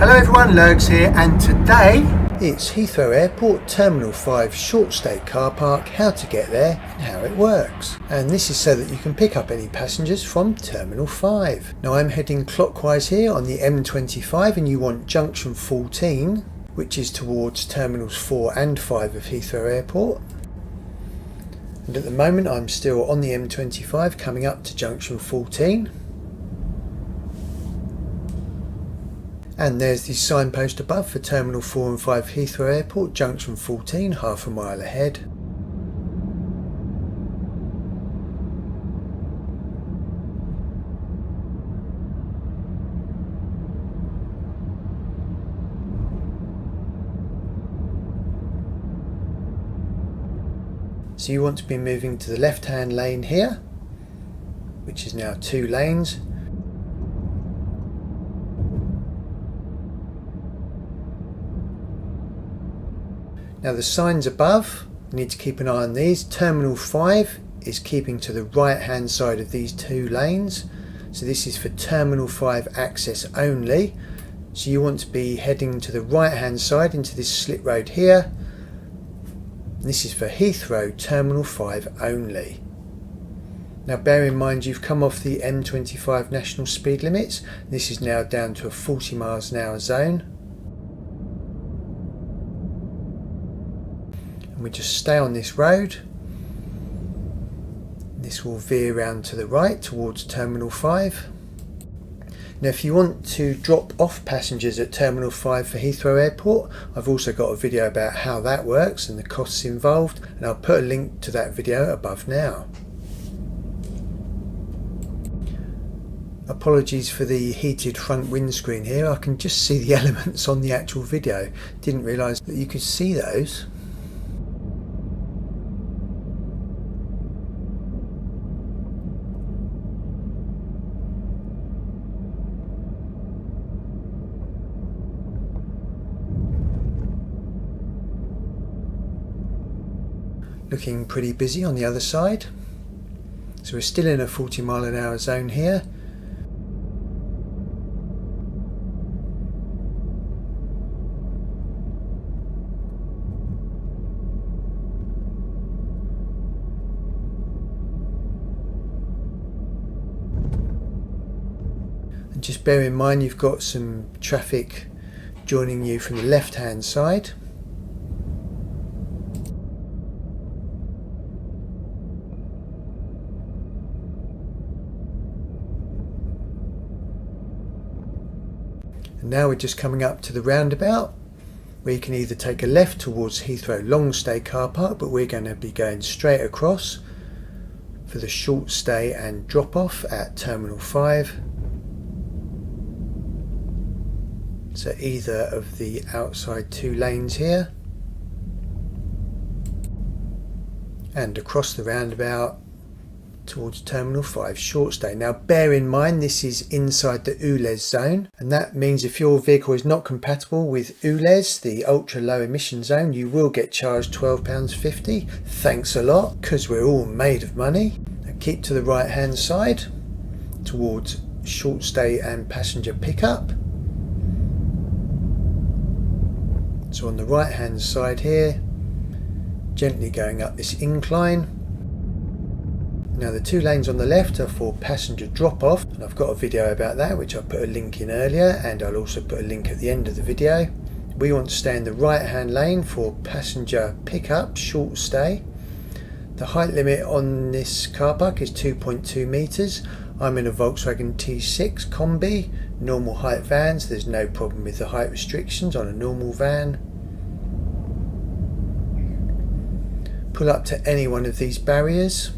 Hello everyone, Lurgs here, and today it's Heathrow Airport Terminal 5 short stay car park, how to get there and how it works. And this is so that you can pick up any passengers from Terminal 5. Now I'm heading clockwise here on the M25 and you want junction 14, which is towards Terminals 4 and 5 of Heathrow Airport. And at the moment I'm still on the M25 coming up to junction 14. And there's the signpost above for Terminal 4 and 5 Heathrow Airport, junction 14, half a mile ahead. So you want to be moving to the left-hand lane here, which is now 2 lanes. Now the signs above, you need to keep an eye on these. Terminal 5 is keeping to the right hand side of these 2 lanes. So this is for Terminal 5 access only. So you want to be heading to the right hand side into this slip road here. This is for Heathrow Terminal 5 only. Now bear in mind you've come off the M25 national speed limits. This is now down to a 40 miles an hour zone. We just stay on this road. This will veer round to the right towards Terminal 5. Now if you want to drop off passengers at Terminal 5 for Heathrow Airport, I've also got a video about how that works and the costs involved, and I'll put a link to that video above now. Apologies for the heated front windscreen here, I can just see the elements on the actual video. Didn't realise that you could see those. Looking pretty busy on the other side. So we're still in a 40 mile an hour zone here. And just bear in mind you've got some traffic joining you from the left hand side. And now we're just coming up to the roundabout where you can either take a left towards Heathrow long stay car park, but we're going to be going straight across for the short stay and drop off at Terminal 5. So either of the outside 2 lanes here and across the roundabout towards Terminal 5 short stay. Now bear in mind this is inside the ULEZ zone, and that means if your vehicle is not compatible with ULEZ, the ultra low emission zone, you will get charged £12.50. Thanks a lot, because we're all made of money. Now keep to the right hand side towards short stay and passenger pickup. So on the right hand side here, gently going up this incline. Now the 2 lanes on the left are for passenger drop off, and I've got a video about that which I put a link in earlier, and I'll also put a link at the end of the video. We want to stay in the right hand lane for passenger pickup short stay. The height limit on this car park is 2.2 metres. I'm in a Volkswagen T6 Combi, normal height vans. There's no problem with the height restrictions on a normal van. Pull up to any one of these barriers.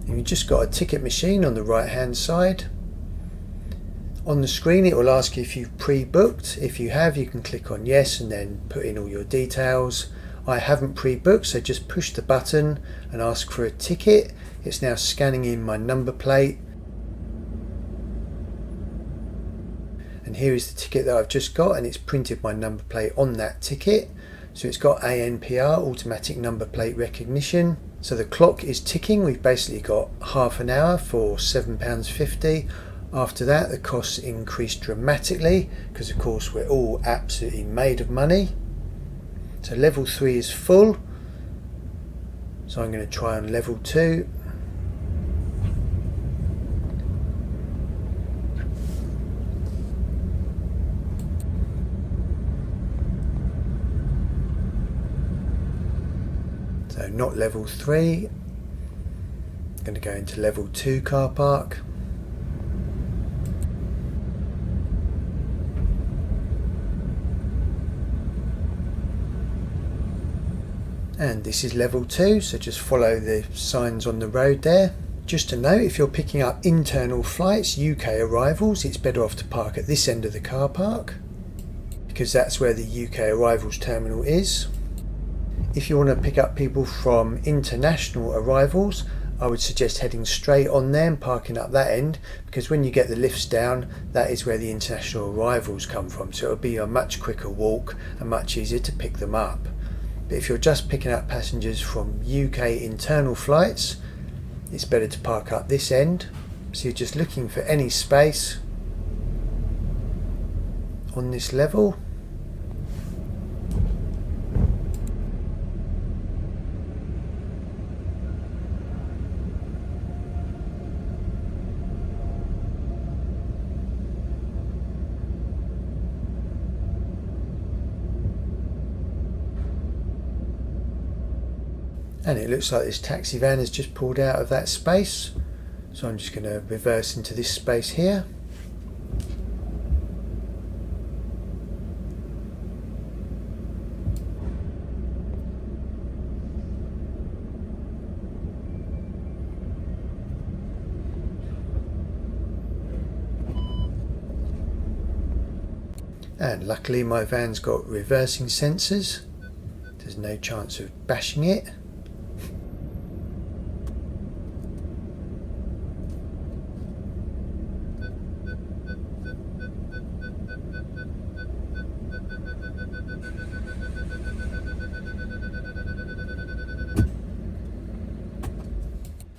And you've just got a ticket machine on the right hand side. On the screen it will ask you if you've pre-booked. If you have, you can click on yes and then put in all your details. I haven't pre-booked, so just push the button and ask for a ticket. It's now scanning in my number plate. And here is the ticket that I've just got, and it's printed my number plate on that ticket. So it's got ANPR, automatic number plate recognition. So the clock is ticking. We've basically got half an hour for £7.50. After that, the costs increased dramatically because of course we're all absolutely made of money. So level 3 is full, so I'm going to try on level 2. So not level 3. I'm going to go into level 2 car park. And this is level 2, so just follow the signs on the road there. Just to note, if you're picking up internal flights, UK arrivals, it's better off to park at this end of the car park because that's where the UK arrivals terminal is. If you want to pick up people from international arrivals, I would suggest heading straight on there and parking up that end, because when you get the lifts down, that is where the international arrivals come from, so it'll be a much quicker walk and much easier to pick them up. But if you're just picking up passengers from UK internal flights, it's better to park up this end. So you're just looking for any space on this level. And it looks like this taxi van has just pulled out of that space, so I'm just going to reverse into this space here. And luckily my van's got reversing sensors, there's no chance of bashing it.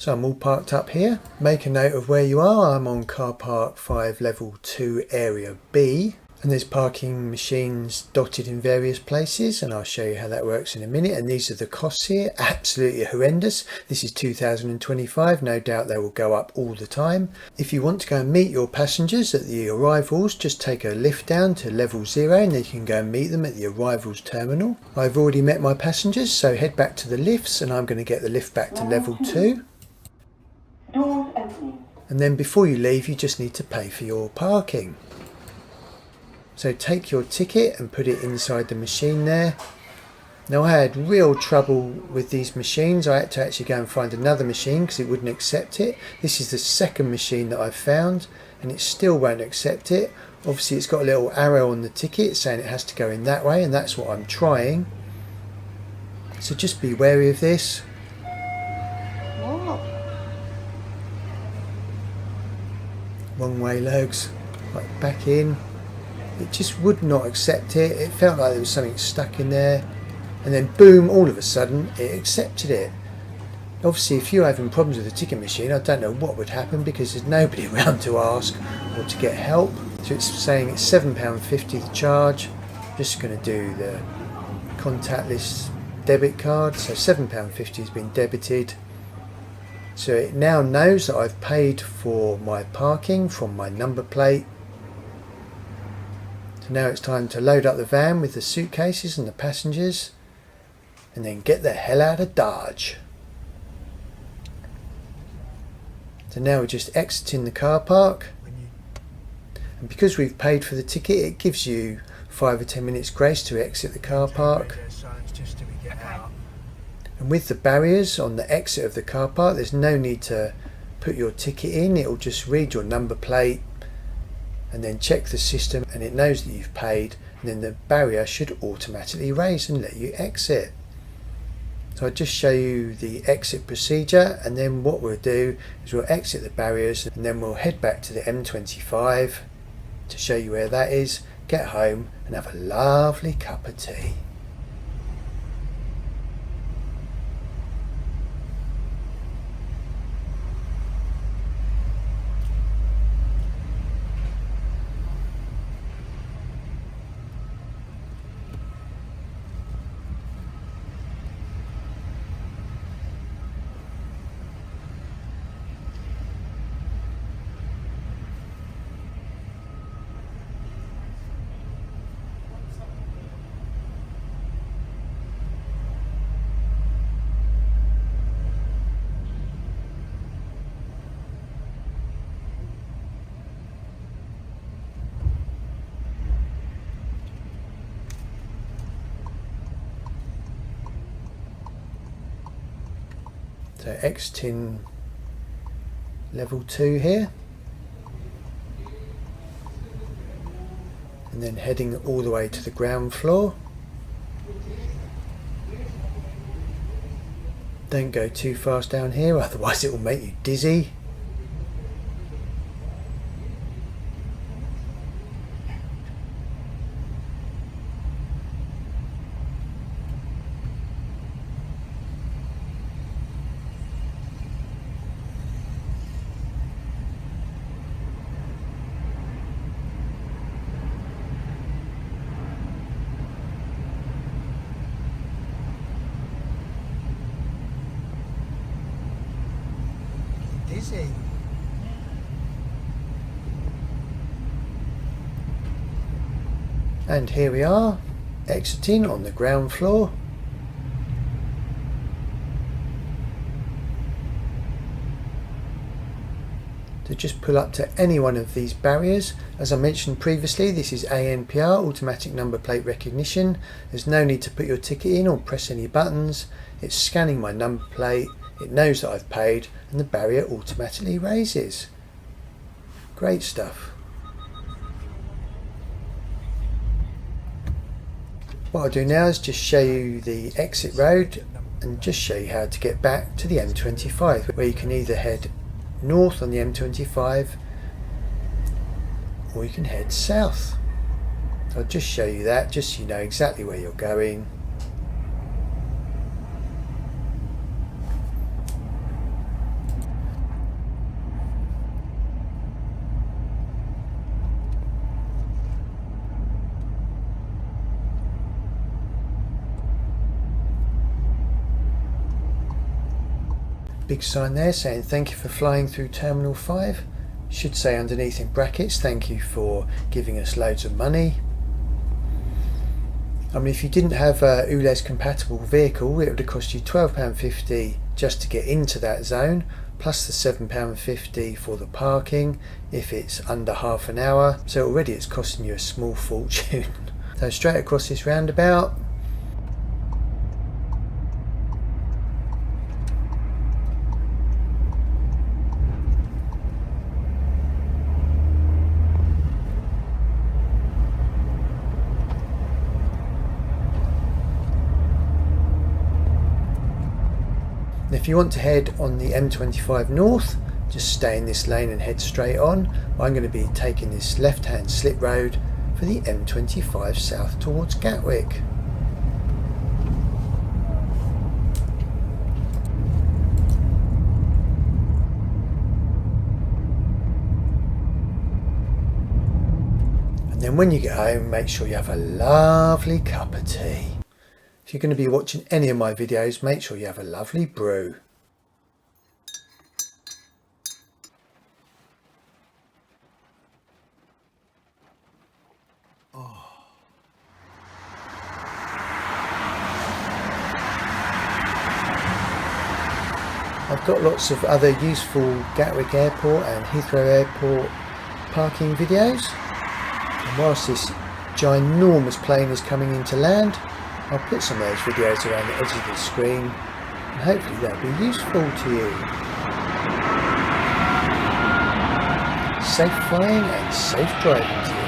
So I'm all parked up here. Make a note of where you are. I'm on car park 5 level 2 area B, and there's parking machines dotted in various places, and I'll show you how that works in a minute. And these are the costs here, absolutely horrendous. This is 2025, no doubt they will go up all the time. If you want to go and meet your passengers at the arrivals, just take a lift down to level 0 and then you can go and meet them at the arrivals terminal. I've already met my passengers, so head back to the lifts and I'm going to get the lift back to level 2. Doors opening. And then before you leave, you just need to pay for your parking. So take your ticket and put it inside the machine there. Now I had real trouble with these machines. I had to actually go and find another machine because it wouldn't accept it. This is the second machine that I've found and it still won't accept it. Obviously it's got a little arrow on the ticket saying it has to go in that way, and that's what I'm trying. So just be wary of this. Wrong way, Lurgs. Right, back in. It just would not accept it. It felt like there was something stuck in there. And then boom, all of a sudden, it accepted it. Obviously, if you're having problems with the ticket machine, I don't know what would happen because there's nobody around to ask or to get help. So it's saying it's £7.50 the charge. Just going to do the contactless debit card. So £7.50 has been debited. So it now knows that I've paid for my parking from my number plate. So now it's time to load up the van with the suitcases and the passengers and then get the hell out of Dodge. So now we're just exiting the car park. And because we've paid for the ticket, it gives you 5 or 10 minutes grace to exit the car park. And with the barriers on the exit of the car park, there's no need to put your ticket in. It will just read your number plate and then check the system, and it knows that you've paid, and then the barrier should automatically raise and let you exit. So I'll just show you the exit procedure, and then what we'll do is we'll exit the barriers and then we'll head back to the M25 to show you where that is, get home and have a lovely cup of tea. So exiting level 2 here, and then heading all the way to the ground floor. Don't go too fast down here, otherwise it will make you dizzy. Dizzy. And here we are, exiting on the ground floor. To just pull up to any one of these barriers. As I mentioned previously, this is ANPR, automatic number plate recognition. There's no need to put your ticket in or press any buttons. It's scanning my number plate, it knows that I've paid, and the barrier automatically raises. Great stuff. What I'll do now is just show you the exit road and just show you how to get back to the M25, where you can either head north on the M25 or you can head south. I'll just show you that just so you know exactly where you're going. Big sign there saying thank you for flying through Terminal 5. Should say underneath in brackets, thank you for giving us loads of money. I mean, if you didn't have a ULEZ compatible vehicle, it would have cost you £12.50 just to get into that zone, plus the £7.50 for the parking if it's under half an hour. So already it's costing you a small fortune. So straight across this roundabout. If you want to head on the M25 north, just stay in this lane and head straight on. I'm going to be taking this left hand slip road for the M25 south towards Gatwick. And then when you get home, make sure you have a lovely cup of tea. If you're going to be watching any of my videos, make sure you have a lovely brew. I've got lots of other useful Gatwick Airport and Heathrow Airport parking videos. And whilst this ginormous plane is coming into land, I'll put some of those videos around the edge of the screen and hopefully they'll be useful to you. Safe flying and safe driving to you.